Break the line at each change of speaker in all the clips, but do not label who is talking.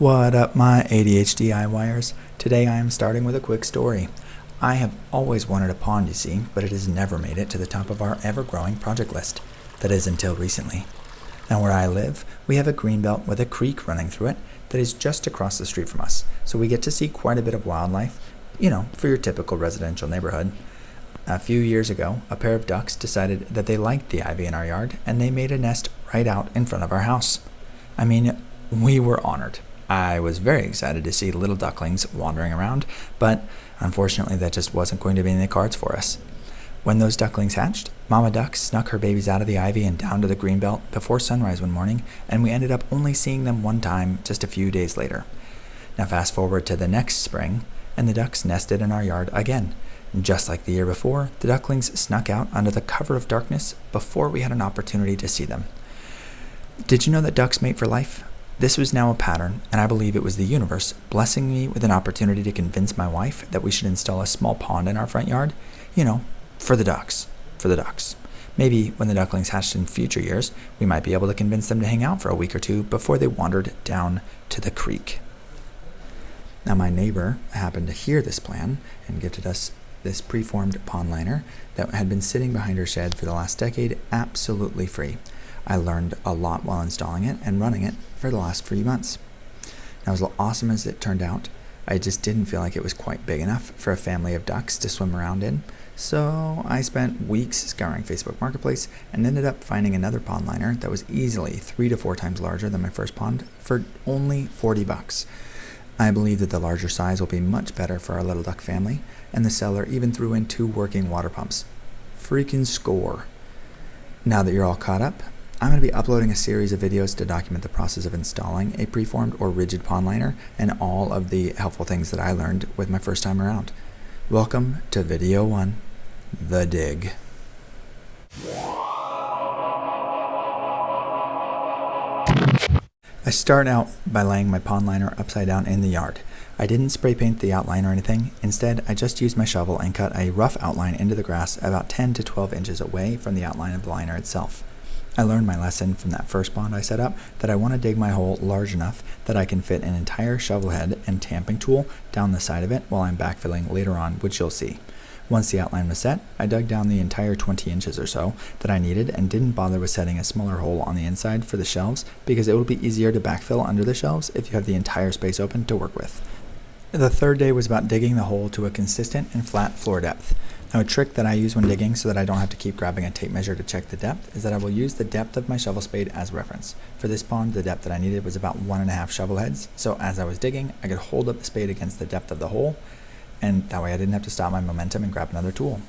What up, my ADHD wires? Today I am starting with a quick story. I have always wanted a pond, you see, but it has never made it to the top of our ever-growing project list. That is until recently. Now where I live, we have a greenbelt with a creek running through it that is just across the street from us, so we get to see quite a bit of wildlife, for your typical residential neighborhood. A few years ago, a pair of ducks decided that they liked the ivy in our yard, and they made a nest right out in front of our house. We were honored. I was very excited to see little ducklings wandering around, but unfortunately that just wasn't going to be in the cards for us. When those ducklings hatched, Mama Duck snuck her babies out of the ivy and down to the greenbelt before sunrise one morning, and we ended up only seeing them one time just a few days later. Now fast forward to the next spring, and the ducks nested in our yard again. Just like the year before, the ducklings snuck out under the cover of darkness before we had an opportunity to see them. Did you know that ducks mate for life? This was now a pattern, and I believe it was the universe blessing me with an opportunity to convince my wife that we should install a small pond in our front yard, for the ducks. Maybe when the ducklings hatched in future years, we might be able to convince them to hang out for a week or two before they wandered down to the creek. Now my neighbor happened to hear this plan and gifted us this preformed pond liner that had been sitting behind her shed for the last decade absolutely free. I learned a lot while installing it and running it for the last 3 months. Now, as awesome as it turned out, I just didn't feel like it was quite big enough for a family of ducks to swim around in, so I spent weeks scouring Facebook Marketplace and ended up finding another pond liner that was easily 3 to 4 times larger than my first pond for only $40. I believe that the larger size will be much better for our little duck family, and the seller even threw in 2 working water pumps. Freaking score. Now that you're all caught up, I'm going to be uploading a series of videos to document the process of installing a preformed or rigid pond liner and all of the helpful things that I learned with my first time around. Welcome to video 1, The Dig. I start out by laying my pond liner upside down in the yard. I didn't spray paint the outline or anything. Instead, I just used my shovel and cut a rough outline into the grass about 10 to 12 inches away from the outline of the liner itself. I learned my lesson from that first pond I set up that I want to dig my hole large enough that I can fit an entire shovel head and tamping tool down the side of it while I'm backfilling later on, which you'll see. Once the outline was set, I dug down the entire 20 inches or so that I needed and didn't bother with setting a smaller hole on the inside for the shelves because it will be easier to backfill under the shelves if you have the entire space open to work with. The third day was about digging the hole to a consistent and flat floor depth. Now, a trick that I use when digging so that I don't have to keep grabbing a tape measure to check the depth is that I will use the depth of my shovel spade as reference. For this pond, the depth that I needed was about 1.5 shovel heads, so as I was digging, I could hold up the spade against the depth of the hole, and that way I didn't have to stop my momentum and grab another tool.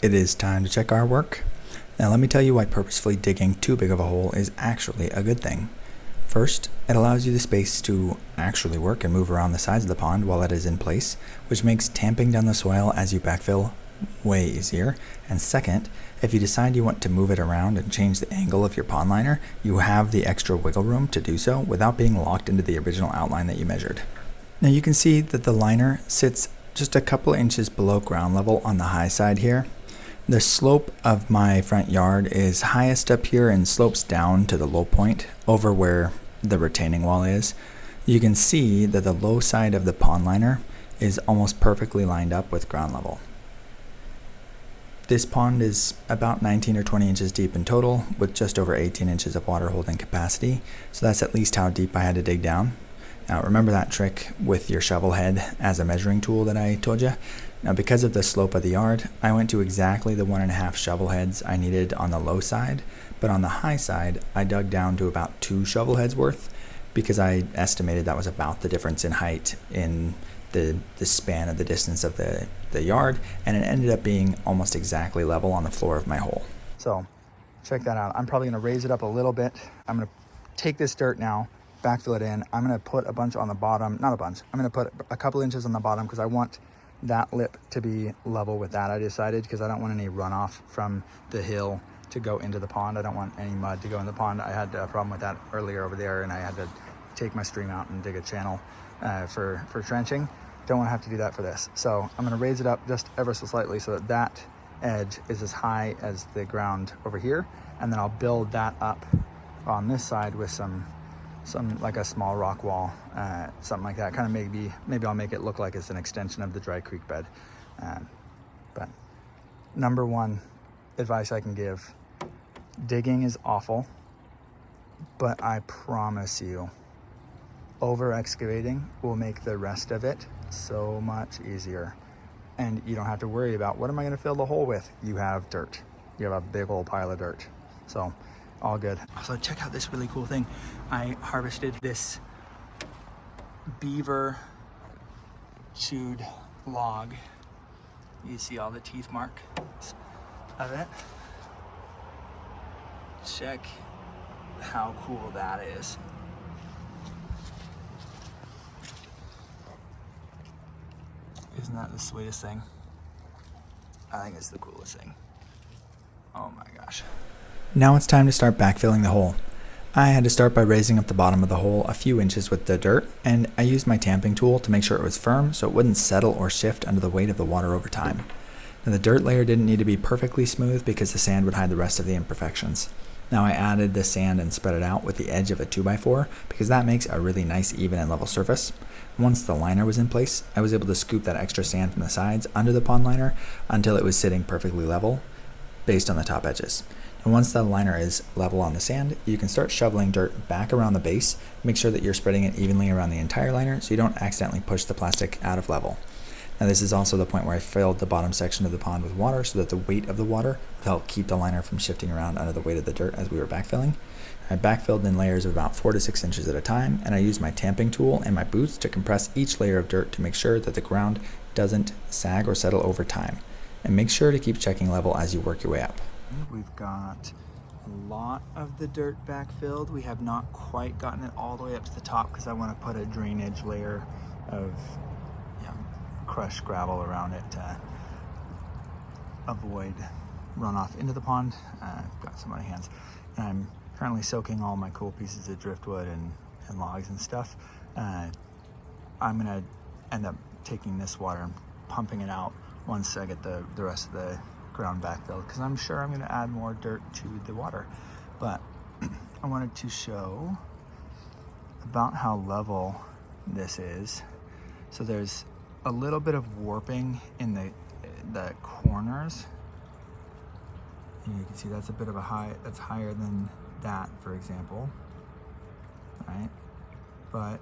It is time to check our work. Now let me tell you why purposefully digging too big of a hole is actually a good thing. First, it allows you the space to actually work and move around the sides of the pond while it is in place, which makes tamping down the soil as you backfill way easier. And second, if you decide you want to move it around and change the angle of your pond liner, you have the extra wiggle room to do so without being locked into the original outline that you measured. Now you can see that the liner sits just a couple inches below ground level on the high side here. The slope of my front yard is highest up here and slopes down to the low point over where the retaining wall is. You can see that the low side of the pond liner is almost perfectly lined up with ground level. This pond is about 19 or 20 inches deep in total with just over 18 inches of water holding capacity, so that's at least how deep I had to dig down. Now remember that trick with your shovel head as a measuring tool that I told you? Now because of the slope of the yard, I went to exactly the 1.5 shovel heads I needed on the low side, but on the high side, I dug down to about 2 shovel heads worth because I estimated that was about the difference in height in the span of the distance of the yard, and it ended up being almost exactly level on the floor of my hole. So check that out. I'm probably going to raise it up a little bit. I'm going to take this dirt now, backfill it in. I'm going to put a bunch on the bottom, not a bunch. I'm going to put a couple inches on the bottom because I want that lip to be level with that. I decided because I don't want any runoff from the hill to go into the pond. I don't want any mud to go in the pond. I had a problem with that earlier over there, and I had to take my stream out and dig a channel for trenching. Don't want to have to do that for this. So I'm going to raise it up just ever so slightly so that that edge is as high as the ground over here, and then I'll build that up on this side with some some like a small rock wall, something like that. Kind of maybe I'll make it look like it's an extension of the dry creek bed. But number one advice I can give, digging is awful, but I promise you, over excavating will make the rest of it so much easier. And you don't have to worry about, what am I going to fill the hole with? You have dirt. You have a big old pile of dirt. So all good. Also, check out this really cool thing. I harvested this beaver chewed log. You see all the teeth marks of it. Check how cool that is. Isn't that the sweetest thing? I think it's the coolest thing. Oh my gosh. Now it's time to start backfilling the hole. I had to start by raising up the bottom of the hole a few inches with the dirt, and I used my tamping tool to make sure it was firm so it wouldn't settle or shift under the weight of the water over time. Now the dirt layer didn't need to be perfectly smooth because the sand would hide the rest of the imperfections. Now I added the sand and spread it out with the edge of a 2x4 because that makes a really nice even and level surface. Once the liner was in place, I was able to scoop that extra sand from the sides under the pond liner until it was sitting perfectly level based on the top edges. And once the liner is level on the sand, you can start shoveling dirt back around the base. Make sure that you're spreading it evenly around the entire liner so you don't accidentally push the plastic out of level. Now this is also the point where I filled the bottom section of the pond with water so that the weight of the water would help keep the liner from shifting around under the weight of the dirt as we were backfilling. I backfilled in layers of about 4 to 6 inches at a time, and I used my tamping tool and my boots to compress each layer of dirt to make sure that the ground doesn't sag or settle over time. And make sure to keep checking level as you work your way up. We've got a lot of the dirt backfilled. We have not quite gotten it all the way up to the top because I want to put a drainage layer of crushed gravel around it to avoid runoff into the pond. I've got some on hands, and I'm currently soaking all my cool pieces of driftwood and logs and stuff. I'm gonna end up taking this water and pumping it out once I get the rest of the ground backfilled, because I'm sure I'm gonna add more dirt to the water. But I wanted to show about how level this is. So there's a little bit of warping in the corners. And you can see that's a bit of a high, that's higher than that, for example, right? But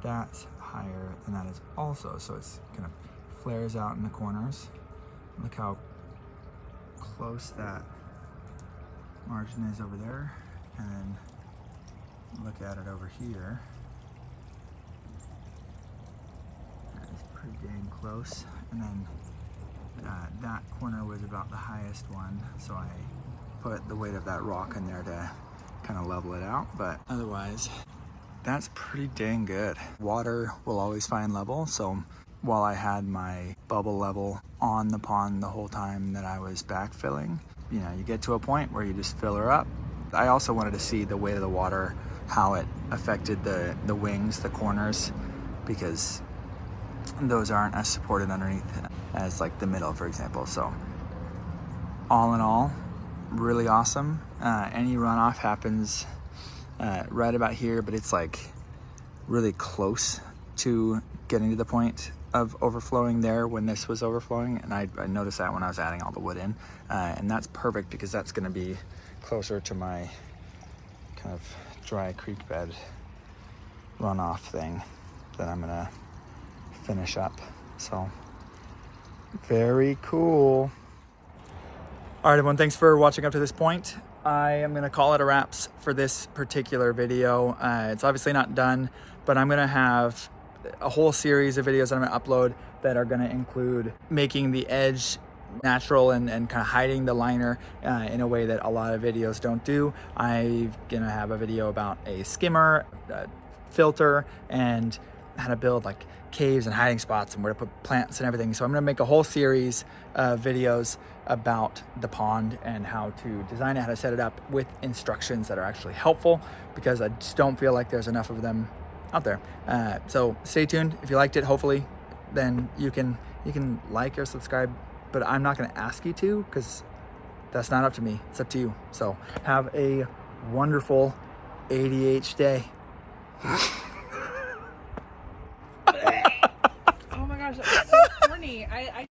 that's higher than that is also, so it's kind of flares out in the corners. Look how close that margin is over there, and then look at it over here. It's pretty dang close, and then that corner was about the highest one, so I put the weight of that rock in there to kind of level it out, but otherwise that's pretty dang good. Water will always find level, so while I had my bubble level on the pond the whole time that I was backfilling, you know, you get to a point where you just fill her up. I also wanted to see the weight of the water, how it affected the wings, the corners, because those aren't as supported underneath as like the middle, for example. So all in all, really awesome. Any runoff happens right about here, but it's like really close to getting to the point of overflowing there when this was overflowing, and I noticed that when I was adding all the wood in, and that's perfect because that's going to be closer to my kind of dry creek bed runoff thing that I'm gonna finish up. So very cool. All right, everyone, thanks for watching up to this point. I am gonna call it a wraps for this particular video. It's obviously not done, but I'm gonna have a whole series of videos that I'm gonna upload that are gonna include making the edge natural and kind of hiding the liner in a way that a lot of videos don't do. I'm gonna have a video about a skimmer, a filter, and how to build like caves and hiding spots and where to put plants and everything. So I'm gonna make a whole series of videos about the pond and how to design it, how to set it up, with instructions that are actually helpful, because I just don't feel like there's enough of them out there. So stay tuned. If you liked it, hopefully, then you can like or subscribe, but I'm not gonna ask you to, because that's not up to me, it's up to you. So have a wonderful ADH day.
Oh my gosh, that was so corny. I